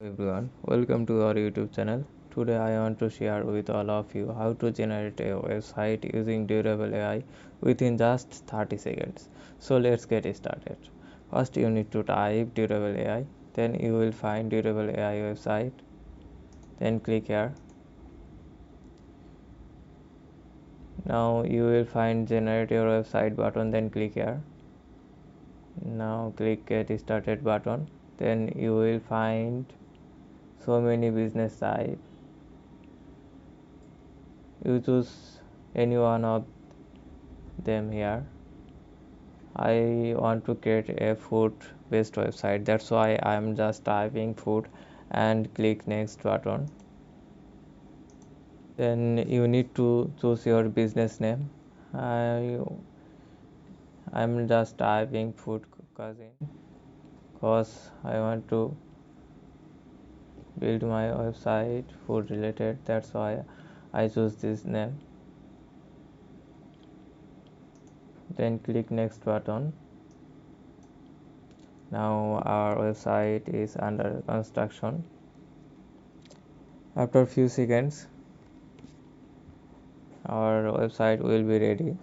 Everyone, welcome to our YouTube channel. Today I want to share with all of you how to generate a website using Durable AI within just 30 seconds. So let's get started. First you need to type Durable AI, then you will find Durable AI website, then click here. Now you will find generate your website button, then click here. Now click get started button, then you will find so many business sites. You choose any one of them here. I want to create a food based website, that's why I am just typing food and click next button. Then you need to choose your business name. I'm just typing food cousin because I want to build my website food related, that's why I choose this name. Then click next button. Now our website is under construction. After few seconds our website will be ready.